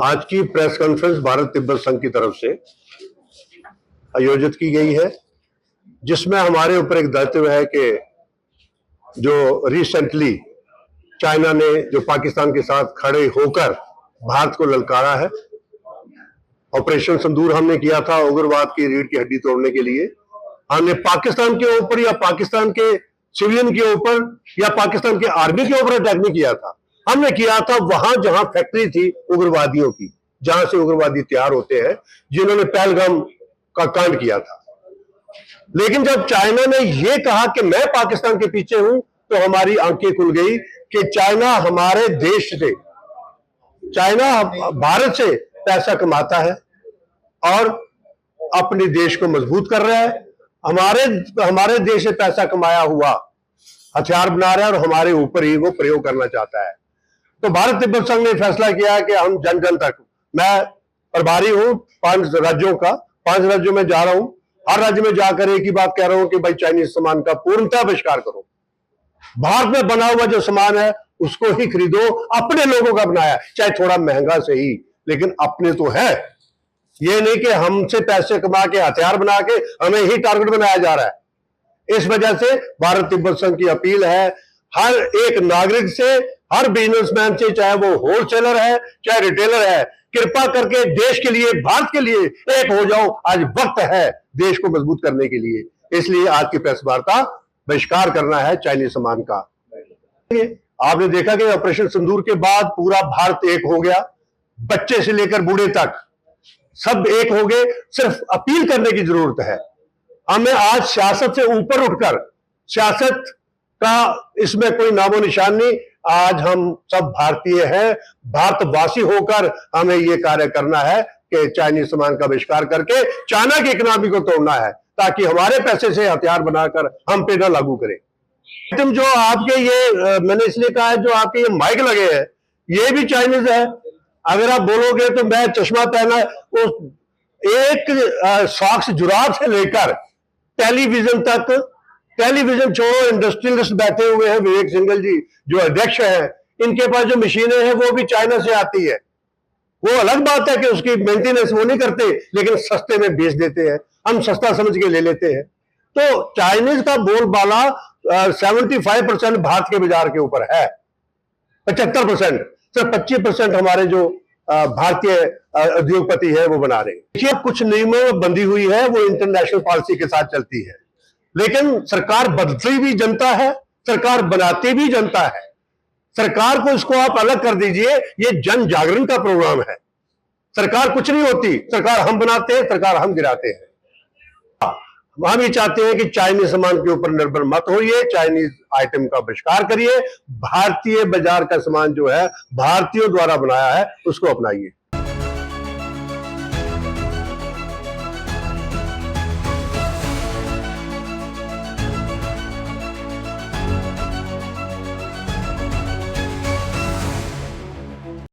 आज की press conference Bharat Tibet संघ की तरफ से आयोजित की गई है, जिसमें हमारे ऊपर एक दायित्व है कि जो रिसेंटली चाइना ने जो पाकिस्तान के साथ खड़े होकर भारत को ललकारा है, ऑपरेशन सिंदूर हमने किया था उग्रवाद की रीढ़ की हड्डी तोड़ने के लिए। हमने पाकिस्तान के ऊपर या पाकिस्तान के सिविलियन के ऊपर या पाकिस्तान के आर्मी के ऊपर अटैक नहीं किया था। हमने किया था वहां जहां फैक्ट्री थी उग्रवादियों की, जहां से उग्रवादी तैयार होते हैं, जिन्होंने पहलगाम का कांड किया था। लेकिन जब चाइना ने यह कहा कि मैं पाकिस्तान के पीछे हूं, तो हमारी आंखें खुल गई कि चाइना हमारे देश से, चाइना भारत से पैसा कमाता है और अपने देश को मजबूत कर रहा है। हमारे देश से पैसा कमाया हुआ हथियार बना रहा है और हमारे ऊपर ही वो प्रयोग करना चाहता है। तो भारत तिब्बत संघ ने फैसला किया कि हम जन जन तक, मैं प्रभारी हूं 5 राज्यों का, 5 राज्यों में जा रहा हूं, हर राज्य में जाकर एक ही बात कह रहा हूं कि भाई चाइनीज सामान का पूर्णतः बहिष्कार करो। भारत में बना हुआ जो सामान है उसको ही खरीदो, अपने लोगों का बनाया, चाहे थोड़ा महंगा सही, लेकिन अपने तो है। ये नहीं कि हमसे पैसे कमा के हथियार बना के हमें ही टारगेट बनाया जा रहा है। इस वजह से भारत तिब्बत संघ की अपील है हर एक नागरिक से, हर बिजनेसमैन से, चाहे वो होलसेलर है चाहे रिटेलर है, कृपा करके देश के लिए, भारत के लिए एक हो जाओ। आज वक्त है देश को मजबूत करने के लिए, इसलिए आज की प्रेस वार्ता बहिष्कार करना है चाइनीज सामान का। आपने देखा कि ऑपरेशन सिंदूर के बाद पूरा भारत एक हो गया, बच्चे से लेकर बूढ़े तक सब एक हो गए। सिर्फ अपील करने की जरूरत है। हमें आज सियासत से ऊपर उठकर, सियासत का इसमें कोई नामो निशान नहीं, आज हम सब भारतीय हैं, भारतवासी होकर हमें यह कार्य करना है कि चाइनीज सामान का बहिष्कार करके चाइना की इकोनॉमी को तोड़ना है, ताकि हमारे पैसे से हथियार बनाकर हम पे न लागू करें। तुम जो आपके ये मैंने इसलिए कहा है, जो आपके ये माइक लगे हैं ये भी चाइनीज है। अगर आप बोलोगे तो मैं चश्मा पहना, वो एक सॉक्स जुराब से लेकर टेलीविजन तक, टेलीविजन छोड़ो, इंडस्ट्रियलिस्ट बैठे हुए हैं, विवेक सिंघल जी जो अध्यक्ष हैं, इनके पास जो मशीनें हैं वो भी चाइना से आती है। वो अलग बात है कि उसकी मेंटेनेंस वो नहीं करते, लेकिन सस्ते में बेच देते हैं, हम सस्ता समझ के ले लेते हैं। तो चाइनीज का बोलबाला 75% भारत के बाजार के ऊपर है, 75%, सिर्फ 25% हमारे जो भारतीय उद्योगपति है वो बना रहे हैं। देखिए, कुछ नियमों में बंधी हुई है, वो इंटरनेशनल पॉलिसी के साथ चलती है, लेकिन सरकार बदलती भी जनता है, सरकार बनाती भी जनता है। सरकार को इसको आप अलग कर दीजिए, ये जन जागरण का प्रोग्राम है। सरकार कुछ नहीं होती, सरकार हम बनाते हैं, सरकार हम गिराते हैं। हम ये चाहते हैं कि चाइनीज सामान के ऊपर निर्भर मत होइए, चाइनीज आइटम का बहिष्कार करिए, भारतीय बाजार का सामान जो है भारतीयों द्वारा बनाया है उसको अपनाइए।